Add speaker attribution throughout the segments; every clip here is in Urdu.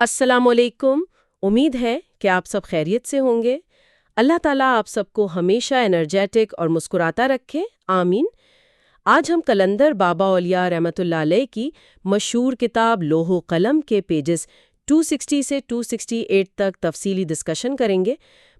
Speaker 1: السلام علیکم۔ امید ہے کہ آپ سب خیریت سے ہوں گے۔ اللہ تعالیٰ آپ سب کو ہمیشہ انرجیٹک اور مسکراتا رکھے، آمین۔ آج ہم قلندر بابا اولیاء رحمۃ اللہ علیہ کی مشہور کتاب لوح و قلم کے پیجز 260 سے 268 تک تفصیلی ڈسکشن کریں گے،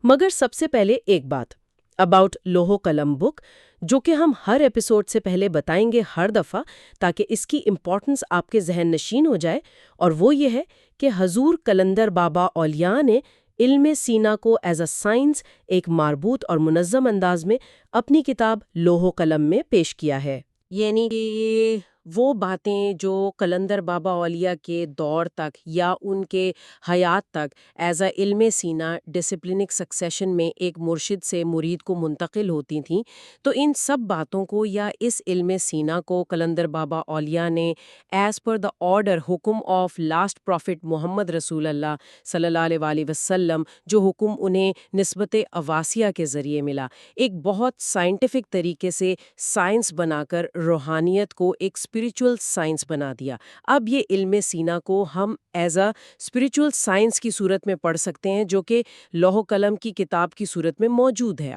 Speaker 1: مگر سب سے پہلے ایک بات اباؤٹ لوح و قلم بک، جو کہ ہم ہر ایپیسوڈ سے پہلے بتائیں گے ہر دفعہ، تاکہ اس کی امپورٹنس آپ کے ذہن نشین ہو جائے، اور وہ یہ ہے کہ حضور قلندر بابا اولیاء نے علم سینا کو ایز اے سائنس ایک مربوط اور منظم انداز میں اپنی کتاب لوح و قلم میں پیش کیا ہے۔ یعنی کہ یہ وہ باتیں جو قلندر بابا اولیاء کے دور تک یا ان کے حیات تک ایز اے علم سینا ڈسپلنک سکسیشن میں ایک مرشد سے مرید کو منتقل ہوتی تھیں، تو ان سب باتوں کو یا اس علم سینا کو قلندر بابا اولیاء نے ایز پر دا آرڈر حکم آف لاسٹ پروفٹ محمد رسول اللہ صلی اللہ علیہ وآلہ وسلم، جو حکم انہیں نسبت اواسیہ کے ذریعے ملا، ایک بہت سائنٹیفک طریقے سے سائنس بنا کر روحانیت کو ایک اسپریچول سائنس بنا دیا۔ اب یہ علم سینا کو ہم ایز اے اسپریچول سائنس کی صورت میں پڑھ سکتے ہیں، جو کہ لوح و قلم کی کتاب کی صورت میں موجود ہے۔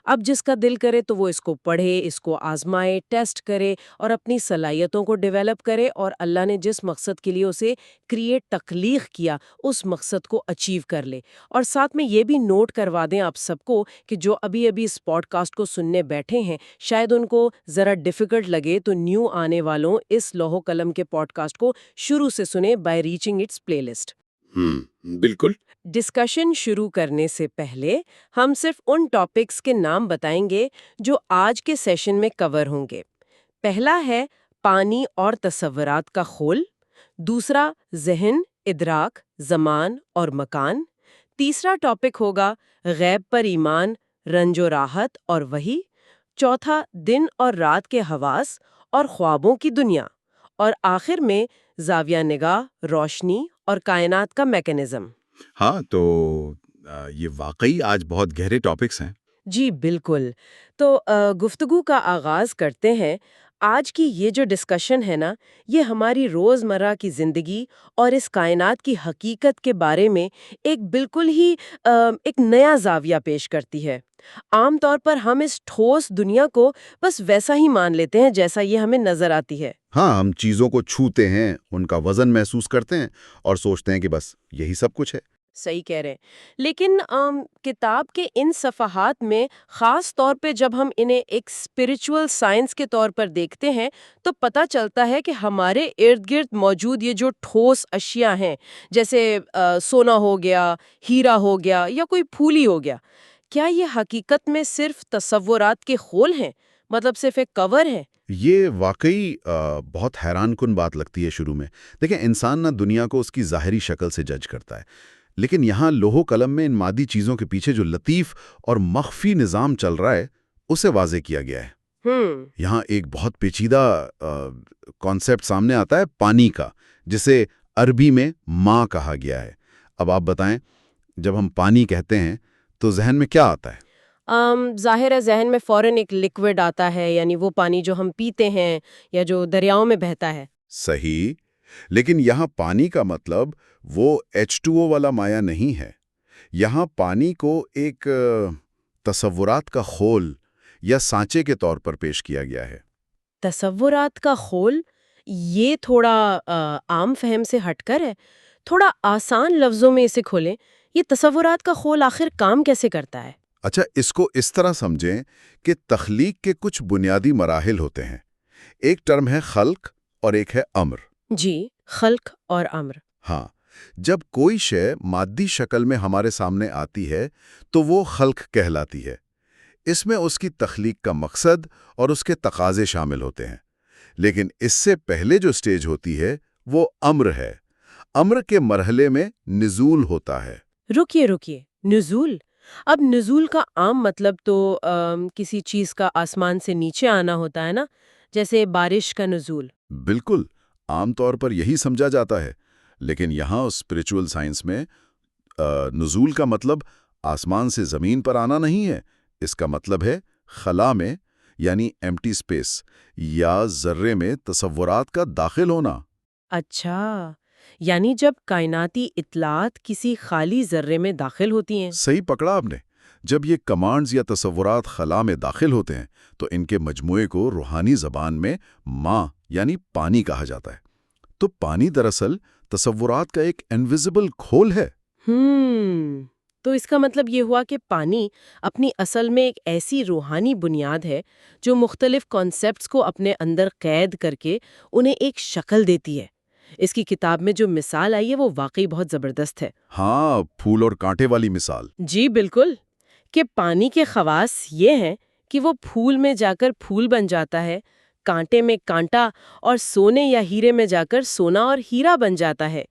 Speaker 1: اب جس کا دل کرے تو وہ اس کو پڑھے، اس کو آزمائے، ٹیسٹ کرے اور اپنی صلاحیتوں کو ڈیولپ کرے، اور اللہ نے جس مقصد کے لیے اسے تخلیق کیا اس مقصد کو اچیو کر لے۔ اور ساتھ میں یہ بھی نوٹ کروا دیں آپ سب کو کہ جو ابھی اس پوڈ کاسٹ کو سننے بیٹھے ہیں، شاید ان کو ذرا ڈیفیکلٹ لگے، تو نیو آنے والوں اس لوح و قلم کے پوڈ کاسٹ کو شروع سے سنیں by reaching its playlist.
Speaker 2: بالکل۔
Speaker 1: ڈسکشن شروع کرنے سے پہلے ہم صرف ان ٹاپکس کے نام بتائیں گے جو آج کے سیشن میں کور ہوں گے۔ پہلا ہے پانی اور تصورات کا خول، دوسرا ذہن، ادراک، زمان اور مکان، تیسرا ٹاپک ہوگا غیب پر ایمان، رنج و راحت اور وحی، چوتھا دن اور رات کے حواس اور خوابوں کی دنیا، اور آخر میں زاویہ نگاہ، روشنی اور کائنات کا میکانزم۔
Speaker 2: ہاں، تو یہ واقعی آج بہت گہرے ٹاپکس ہیں۔
Speaker 1: جی بالکل۔ تو گفتگو کا آغاز کرتے ہیں۔ آج کی یہ جو ڈسکشن ہے نا، یہ ہماری روزمرہ کی زندگی اور اس کائنات کی حقیقت کے بارے میں ایک بالکل ہی ایک نیا زاویہ پیش کرتی ہے۔ عام طور پر ہم اس ٹھوس دنیا کو بس ویسا ہی مان لیتے ہیں جیسا یہ ہمیں نظر آتی ہے۔
Speaker 2: ہاں، ہم چیزوں کو چھوتے ہیں، ان کا وزن محسوس کرتے ہیں اور سوچتے ہیں کہ بس یہی سب کچھ ہے۔
Speaker 1: صحیح کہہ رہے ہیں، لیکن کتاب کے ان صفحات میں خاص طور پہ جب ہم انہیں ایک اسپریچول سائنس کے طور پر دیکھتے ہیں تو پتہ چلتا ہے کہ ہمارے ارد گرد موجود یہ جو ٹھوس اشیاء ہیں، جیسے سونا ہو گیا، ہیرا ہو گیا یا کوئی پھول ہی ہو گیا، کیا یہ حقیقت میں صرف تصورات کے خول ہیں؟ مطلب صرف ایک کور ہے؟
Speaker 2: یہ واقعی بہت حیران کن بات لگتی ہے شروع میں۔ دیکھیں، انسان نہ دنیا کو اس کی ظاہری شکل سے جج کرتا ہے، لیکن یہاں لوح و قلم میں ان مادی چیزوں کے پیچھے جو لطیف اور مخفی نظام چل رہا ہے اسے واضح کیا گیا ہے۔ یہاں ایک بہت پیچیدہ کانسیپٹ سامنے آتا ہے، پانی کا، جسے عربی میں ماں کہا گیا ہے۔ اب آپ بتائیں، جب ہم پانی کہتے ہیں تو ذہن میں کیا آتا ہے؟
Speaker 1: ظاہر ہے ذہن میں فوراً ایک لکوڈ آتا ہے، یعنی وہ پانی جو ہم پیتے ہیں یا جو دریاؤں میں بہتا ہے۔
Speaker 2: صحیح، لیکن یہاں پانی کا مطلب وہ H2O والا مائع نہیں ہے۔ یہاں پانی کو ایک تصورات کا خول یا سانچے کے طور پر پیش کیا گیا ہے۔
Speaker 1: تصورات کا خول، یہ تھوڑا عام فہم سے ہٹ کر ہے، تھوڑا آسان لفظوں میں اسے کھولیں۔ یہ تصورات کا خول آخر کام کیسے کرتا ہے؟
Speaker 2: اچھا، اس کو اس طرح سمجھیں کہ تخلیق کے کچھ بنیادی مراحل ہوتے ہیں۔ ایک ٹرم ہے خلق اور ایک ہے امر۔
Speaker 1: جی، خلق اور امر۔
Speaker 2: ہاں، جب کوئی شے مادی شکل میں ہمارے سامنے آتی ہے تو وہ خلق کہلاتی ہے۔ اس میں اس کی تخلیق کا مقصد اور اس کے تقاضے شامل ہوتے ہیں۔ لیکن اس سے پہلے جو سٹیج ہوتی ہے وہ امر ہے۔ امر کے مرحلے میں نزول ہوتا ہے۔
Speaker 1: رکیے، نزول؟ اب نزول کا عام مطلب تو کسی چیز کا آسمان سے نیچے آنا ہوتا ہے نا، جیسے بارش کا نزول۔
Speaker 2: بالکل، عام طور پر یہی سمجھا جاتا ہے، لیکن یہاں اسپریچول سائنس میں نزول کا مطلب آسمان سے زمین پر آنا نہیں ہے۔ اس کا مطلب ہے خلا میں، یعنی ایمٹی سپیس یا ذرے میں تصورات کا داخل ہونا۔
Speaker 1: اچھا، یعنی جب کائناتی اطلاعات کسی خالی ذرے میں داخل ہوتی ہیں۔
Speaker 2: صحیح پکڑا آپ نے۔ جب یہ کمانڈز یا تصورات خلا میں داخل ہوتے ہیں تو ان کے مجموعے کو روحانی زبان میں ماں یعنی پانی کہا جاتا ہے۔ تو پانی دراصل تصورات کا ایک انویزیبل کھول ہے۔
Speaker 1: تو اس کا مطلب یہ ہوا کہ پانی اپنی اصل میں ایک ایسی روحانی بنیاد ہے جو مختلف کانسیپٹس کو اپنے اندر قید کر کے انہیں ایک شکل دیتی ہے۔ اس کی کتاب میں جو مثال آئی ہے وہ واقعی بہت زبردست ہے۔
Speaker 2: ہاں، پھول اور کانٹے والی مثال۔
Speaker 1: جی بالکل، کہ پانی کے خواص یہ ہیں کہ وہ پھول میں جا کر پھول بن جاتا ہے، کانٹے میں کانٹا، اور سونے یا ہیرے میں جا کر سونا اور ہیرا بن جاتا ہے۔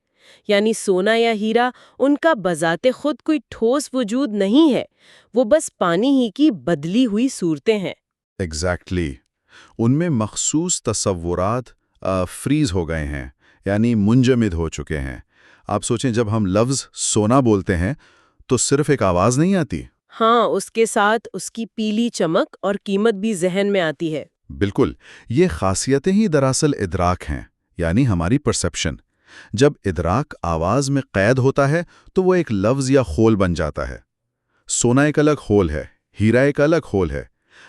Speaker 1: یعنی سونا یا ہیرا ان کا بذات خود کوئی ٹھوس وجود نہیں ہے، وہ بس پانی ہی کی بدلی ہوئی صورتیں ہیں۔
Speaker 2: ایگزیکٹلی۔ ان میں مخصوص تصورات فریز ہو گئے ہیں، یعنی منجمد ہو چکے ہیں۔ آپ سوچیں، جب ہم لفظ سونا بولتے ہیں تو صرف ایک آواز نہیں آتی۔
Speaker 1: ہاں، اس کے ساتھ اس کی پیلی چمک اور قیمت بھی ذہن میں آتی ہے۔
Speaker 2: بالکل، یہ خاصیتیں ہی دراصل ادراک ہیں، یعنی ہماری پرسپشن۔ جب ادراک آواز میں قید ہوتا ہے تو وہ ایک لفظ یا خول بن جاتا ہے۔ سونا ایک الگ خول ہے، ہیرا ایک الگ خول ہے۔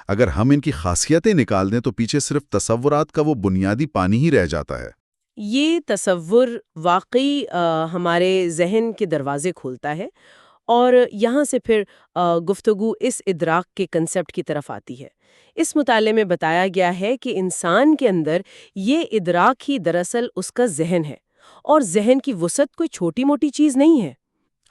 Speaker 2: اگر ہم ان کی خاصیتیں نکال دیں تو پیچھے صرف تصورات کا وہ بنیادی پانی ہی رہ جاتا ہے۔
Speaker 1: یہ تصور واقعی ہمارے ذہن کے دروازے کھولتا ہے، اور یہاں سے پھر گفتگو اس ادراک کے کنسپٹ کی طرف آتی ہے۔ اس مطالعے میں بتایا گیا ہے کہ انسان کے اندر یہ ادراک ہی دراصل اس کا ذہن ہے، اور ذہن کی وسعت کوئی چھوٹی موٹی چیز نہیں ہے۔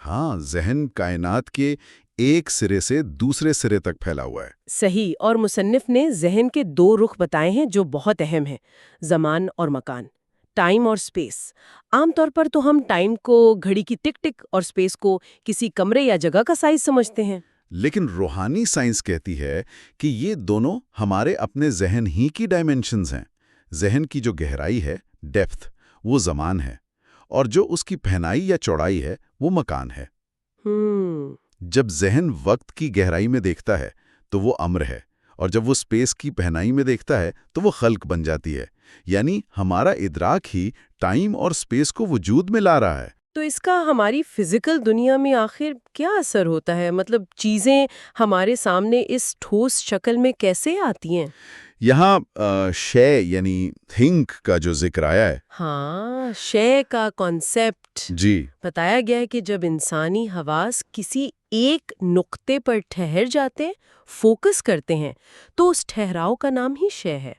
Speaker 2: ہاں، ذہن کائنات کے ایک سرے سے دوسرے سرے تک پھیلا ہوا ہے۔
Speaker 1: صحیح، اور مصنف نے ذہن کے دو رخ بتائے ہیں جو بہت اہم ہیں، زمان اور مکان، ٹائم اور سپیس۔ عام طور پر تو ہم ٹائم کو گھڑی کی ٹک ٹک اور سپیس کو کسی کمرے یا جگہ کا سائز سمجھتے ہیں۔
Speaker 2: لیکن روحانی سائنس کہتی ہے کہ یہ دونوں ہمارے اپنے ذہن ہی کی ڈائمنشنز ہیں۔ ذہن کی جو گہرائی ہے، ڈیپتھ، وہ زمان ہے، اور جو اس کی پہنائی یا چوڑائی ہے وہ مکان ہے۔ جب ذہن وقت کی گہرائی میں دیکھتا ہے تو وہ امر ہے، اور جب وہ سپیس کی پہنائی میں دیکھتا ہے تو وہ خلق بن جاتی ہے۔ یعنی ہمارا ادراک ہی ٹائم اور سپیس کو وجود میں لا رہا ہے۔
Speaker 1: تو اس کا ہماری فزیکل دنیا میں آخر کیا اثر ہوتا ہے؟ مطلب چیزیں ہمارے سامنے اس ٹھوس شکل میں کیسے آتی ہیں؟
Speaker 2: یہاں شے یعنی تھنک کا جو ذکر آیا ہے۔
Speaker 1: ہاں، شے کا کانسیپٹ
Speaker 2: جی،
Speaker 1: بتایا گیا ہے کہ جب انسانی حواس کسی ایک نقطے پر ٹھہر جاتے، فوکس کرتے ہیں، تو اس ٹھہراؤ کا نام ہی شے ہے۔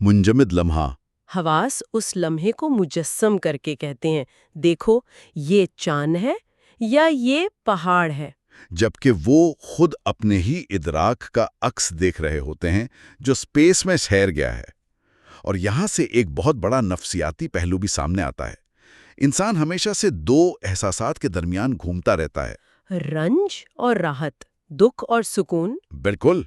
Speaker 2: منجمد لمحہ۔
Speaker 1: حواس اس لمحے کو مجسم کر کے کہتے ہیں، دیکھو یہ چاند ہے یا یہ پہاڑ ہے،
Speaker 2: جبکہ وہ خود اپنے ہی ادراک کا عکس دیکھ رہے ہوتے ہیں جو سپیس میں ٹھہر گیا ہے۔ اور یہاں سے ایک بہت بڑا نفسیاتی پہلو بھی سامنے آتا ہے۔ انسان ہمیشہ سے دو احساسات کے درمیان گھومتا رہتا ہے،
Speaker 1: رنج اور راحت، دکھ اور سکون۔
Speaker 2: بالکل،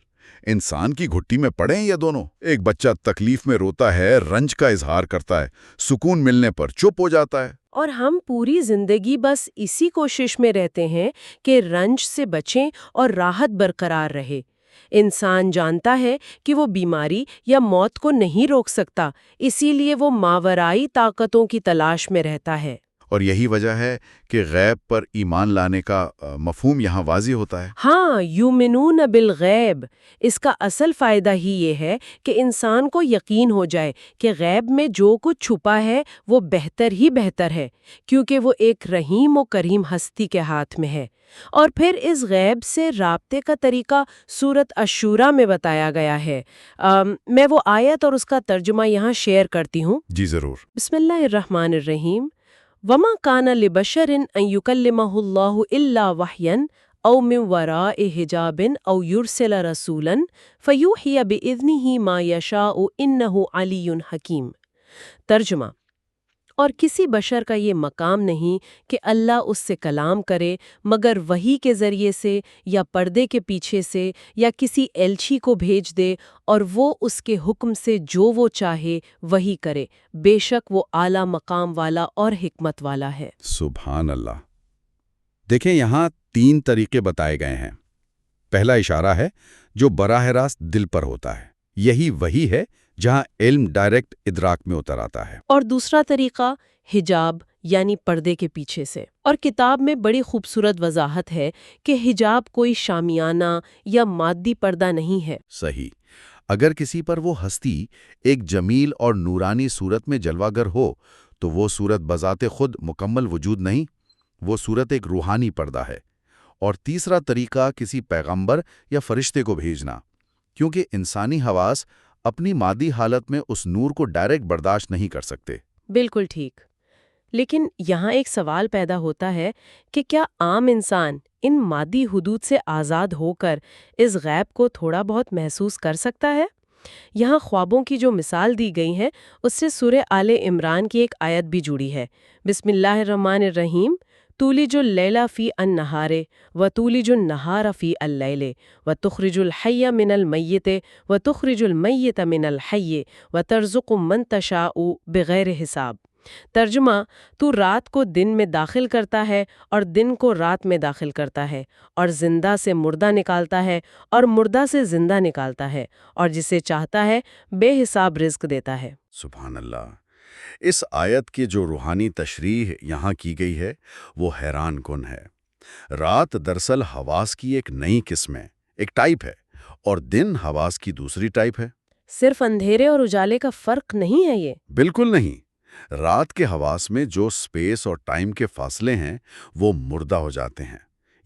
Speaker 2: انسان کی گھٹی میں پڑیں یا دونوں۔ ایک بچہ تکلیف میں روتا ہے، رنج کا اظہار کرتا ہے، سکون ملنے پر چپ ہو جاتا ہے۔
Speaker 1: اور ہم پوری زندگی بس اسی کوشش میں رہتے ہیں کہ رنج سے بچیں اور راحت برقرار رہے۔ انسان جانتا ہے کہ وہ بیماری یا موت کو نہیں روک سکتا، اسی لیے وہ ماورائی طاقتوں کی تلاش میں رہتا ہے۔
Speaker 2: اور یہی وجہ ہے کہ غیب پر ایمان لانے کا مفہوم یہاں واضح ہوتا ہے۔
Speaker 1: ہاں، یؤمنون بالغیب، اس کا اصل فائدہ ہی یہ ہے کہ انسان کو یقین ہو جائے کہ غیب میں جو کچھ چھپا ہے وہ بہتر ہی بہتر ہے، کیونکہ وہ ایک رحیم و کریم ہستی کے ہاتھ میں ہے۔ اور پھر اس غیب سے رابطے کا طریقہ سورۃ الشورى میں بتایا گیا ہے۔ میں وہ آیت اور اس کا ترجمہ یہاں شیئر کرتی ہوں۔
Speaker 2: جی ضرور۔
Speaker 1: بسم اللہ الرحمن الرحیم۔ وما كان لبشر ان يكلمه الله الا وحيا او من وراء حجاب او يرسل رسولا فيوحي باذنه ما يشاء انه علي حکیم۔ ترجمہ: اور کسی بشر کا یہ مقام نہیں کہ اللہ اس سے کلام کرے مگر وحی کے ذریعے سے یا پردے کے پیچھے سے یا کسی ایلچی کو بھیج دے، اور وہ اس کے حکم سے جو وہ چاہے وحی کرے، بے شک وہ اعلیٰ مقام والا اور حکمت والا ہے۔
Speaker 2: سبحان اللہ۔ دیکھیں، یہاں 3 طریقے بتائے گئے ہیں۔ پہلا اشارہ ہے جو براہ راست دل پر ہوتا ہے، یہی وہی ہے جہاں علم ڈائریکٹ ادراک میں اتر آتا ہے۔
Speaker 1: اور دوسرا طریقہ حجاب یعنی پردے کے پیچھے سے۔ اور کتاب میں بڑی خوبصورت وضاحت ہے کہ حجاب کوئی شامیانہ یا مادی پردہ نہیں ہے۔
Speaker 2: صحیح۔ اگر کسی پر وہ ہستی ایک جمیل اور نورانی صورت میں جلوہ گر ہو تو وہ صورت بذات خود مکمل وجود نہیں، وہ صورت ایک روحانی پردہ ہے۔ اور تیسرا طریقہ کسی پیغمبر یا فرشتے کو بھیجنا، کیونکہ انسانی حواس اپنی مادی حالت میں اس نور کو ڈائریکٹ برداشت نہیں کر سکتے۔
Speaker 1: بالکل ٹھیک۔ لیکن یہاں ایک سوال پیدا ہوتا ہے کہ کیا عام انسان ان مادی حدود سے آزاد ہو کر اس غیب کو تھوڑا بہت محسوس کر سکتا ہے؟ یہاں خوابوں کی جو مثال دی گئی ہے اس سے سورہ آل عمران کی ایک آیت بھی جڑی ہے۔ بسم اللہ الرحمن الرحیم، تولج اللیل فی النہار وتولج النہار فی اللیل وتخرج الحی من المیت وتخرج المیت من الحی وترزق من تشاء بغیر حساب۔ ترجمہ، تو رات کو دن میں داخل کرتا ہے اور دن کو رات میں داخل کرتا ہے، اور زندہ سے مردہ نکالتا ہے اور مردہ سے زندہ نکالتا ہے، اور جسے چاہتا ہے بے حساب رزق دیتا ہے۔
Speaker 2: سبحان اللہ۔ اس آیت کی جو روحانی تشریح یہاں کی گئی ہے وہ حیران کن ہے۔ رات دراصل حواس کی ایک نئی قسم ہے، ایک ٹائپ ہے، اور دن حواس کی دوسری ٹائپ ہے۔
Speaker 1: صرف اندھیرے اور اجالے کا فرق نہیں ہے یہ؟
Speaker 2: بالکل نہیں۔ رات کے حواس میں جو سپیس اور ٹائم کے فاصلے ہیں وہ مردہ ہو جاتے ہیں،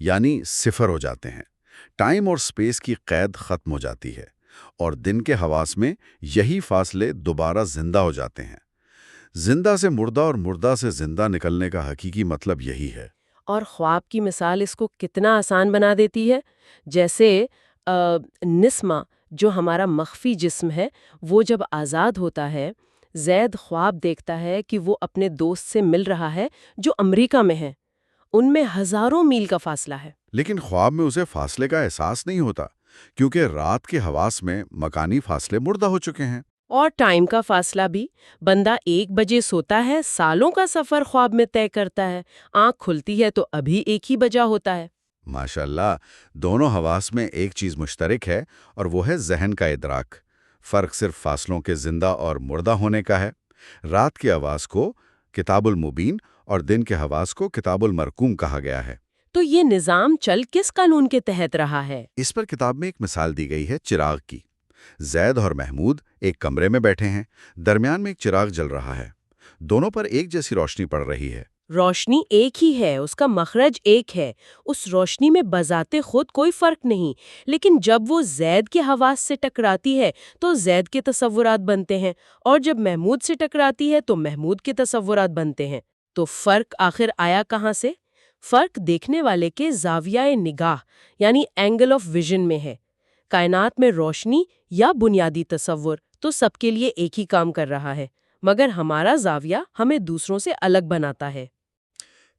Speaker 2: یعنی صفر ہو جاتے ہیں۔ ٹائم اور سپیس کی قید ختم ہو جاتی ہے، اور دن کے حواس میں یہی فاصلے دوبارہ زندہ ہو جاتے ہیں۔ زندہ سے مردہ اور مردہ سے زندہ نکلنے کا حقیقی مطلب یہی ہے۔
Speaker 1: اور خواب کی مثال اس کو کتنا آسان بنا دیتی ہے۔ جیسے نسمہ جو ہمارا مخفی جسم ہے، وہ جب آزاد ہوتا ہے، زید خواب دیکھتا ہے کہ وہ اپنے دوست سے مل رہا ہے جو امریکہ میں ہے۔ ان میں ہزاروں میل کا فاصلہ ہے۔
Speaker 2: لیکن خواب میں اسے فاصلے کا احساس نہیں ہوتا، کیونکہ رات کے حواس میں مکانی فاصلے مردہ ہو چکے ہیں۔
Speaker 1: اور ٹائم کا فاصلہ بھی، بندہ 1 بجے سوتا ہے، سالوں کا سفر خواب میں طے کرتا ہے، آنکھ کھلتی ہے تو ابھی 1 ہی بجا ہوتا ہے۔
Speaker 2: ماشاءاللہ، دونوں حواس میں ایک چیز مشترک ہے، اور وہ ہے ذہن کا ادراک۔ فرق صرف فاصلوں کے زندہ اور مردہ ہونے کا ہے۔ رات کے حواس کو کتاب المبین اور دن کے حواس کو کتاب المرقوم کہا گیا ہے۔
Speaker 1: تو یہ نظام چل کس قانون کے تحت رہا ہے؟
Speaker 2: اس پر کتاب میں ایک مثال دی گئی ہے چراغ کی۔ زید اور محمود ایک کمرے میں بیٹھے ہیں، درمیان میں ایک چراغ جل رہا ہے، دونوں پر ایک جیسی روشنی پڑ رہی ہے۔
Speaker 1: روشنی ایک ہی ہے، اس کا مخرج ایک ہے، اس روشنی میں بذات خود کوئی فرق نہیں، لیکن جب وہ زید کے حواس سے ٹکراتی ہے تو زید کے تصورات بنتے ہیں، اور جب محمود سے ٹکراتی ہے تو محمود کے تصورات بنتے ہیں۔ تو فرق آخر آیا کہاں سے؟ فرق دیکھنے والے کے زاویہ نگاہ یعنی اینگل آف ویژن میں ہے۔ کائنات میں روشنی یا بنیادی تصور تو سب کے لیے ایک ہی کام کر رہا ہے، مگر ہمارا زاویہ ہمیں دوسروں سے الگ بناتا ہے۔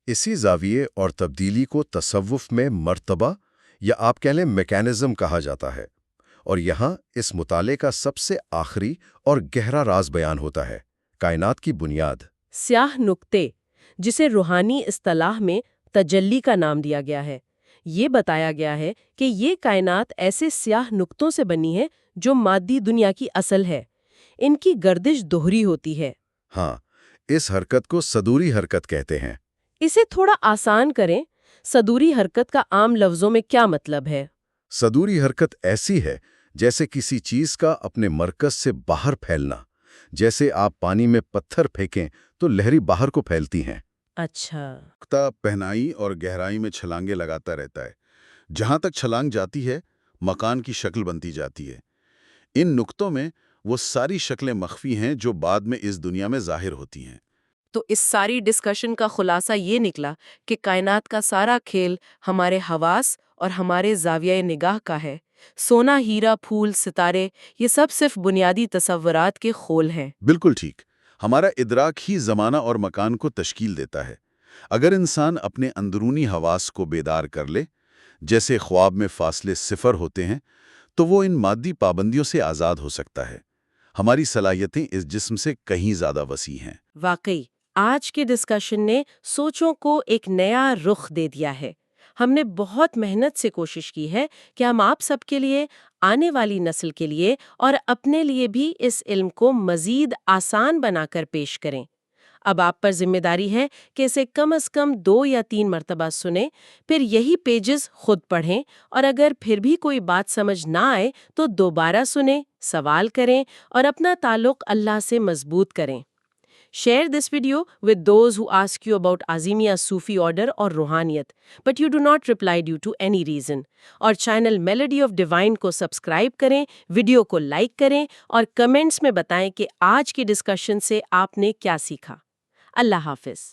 Speaker 2: اسی زاویے اور تبدیلی کو تصوف میں مرتبہ یا آپ کہہ لیں میکینزم کہا جاتا ہے، اور یہاں اس مطالعے کا سب سے آخری اور گہرا راز بیان ہوتا ہے، کائنات کی بنیاد۔
Speaker 1: سیاہ نقطے، جسے روحانی اصطلاح میں تجلی کا نام دیا گیا ہے، یہ بتایا گیا ہے کہ یہ کائنات ایسے سیاہ نقطوں سے بنی ہے جو مادی دنیا کی اصل ہے۔ ان کی گردش دوہری ہوتی ہے۔
Speaker 2: ہاں، اس حرکت کو صدوری حرکت کہتے ہیں۔
Speaker 1: اسے تھوڑا آسان کریں، صدوری حرکت کا عام لفظوں میں کیا مطلب ہے؟
Speaker 2: صدوری حرکت ایسی ہے جیسے کسی چیز کا اپنے مرکز سے باہر پھیلنا، جیسے آپ پانی میں پتھر پھینکیں تو لہری باہر کو پھیلتی ہیں۔
Speaker 1: اچھا۔
Speaker 2: نقطہ پہنائی اور گہرائی میں چھلانگیں لگاتا رہتا ہے، جہاں تک چھلانگ جاتی ہے مکان کی شکل بنتی جاتی ہے۔ ان نقطوں میں وہ ساری شکلیں مخفی ہیں جو بعد میں اس دنیا میں ظاہر ہوتی ہیں۔
Speaker 1: تو اس ساری ڈسکشن کا خلاصہ یہ نکلا کہ کائنات کا سارا کھیل ہمارے حواس اور ہمارے زاویہ نگاہ کا ہے۔ سونا، ہیرا، پھول، ستارے، یہ سب صرف بنیادی تصورات کے خول ہیں۔
Speaker 2: بالکل ٹھیک۔ ہمارا ادراک ہی زمانہ اور مکان کو تشکیل دیتا ہے۔ اگر انسان اپنے اندرونی حواس کو بیدار کر لے، جیسے خواب میں فاصلے صفر ہوتے ہیں، تو وہ ان مادی پابندیوں سے آزاد ہو سکتا ہے۔ ہماری صلاحیتیں اس جسم سے کہیں زیادہ وسیع ہیں۔
Speaker 1: واقعی آج کے ڈسکشن نے سوچوں کو ایک نیا رخ دے دیا ہے۔ ہم نے بہت محنت سے کوشش کی ہے کہ ہم آپ سب کے لیے، آنے والی نسل کے لیے اور اپنے لیے بھی اس علم کو مزید آسان بنا کر پیش کریں۔ اب آپ پر ذمہ داری ہے کہ اسے کم از کم 2 یا 3 مرتبہ سنیں، پھر یہی پیجز خود پڑھیں، اور اگر پھر بھی کوئی بات سمجھ نہ آئے تو دوبارہ سنیں، سوال کریں اور اپنا تعلق اللہ سے مضبوط کریں۔ Share this video with those who ask you about Azimia Sufi order اور روحانیت but you do not reply due to any reason۔ اور چینل Melody of Divine کو سبسکرائب کریں، ویڈیو کو لائک کریں اور کمنٹس میں بتائیں کہ آج کی ڈسکشن سے آپ نے کیا سیکھا۔ اللہ حافظ۔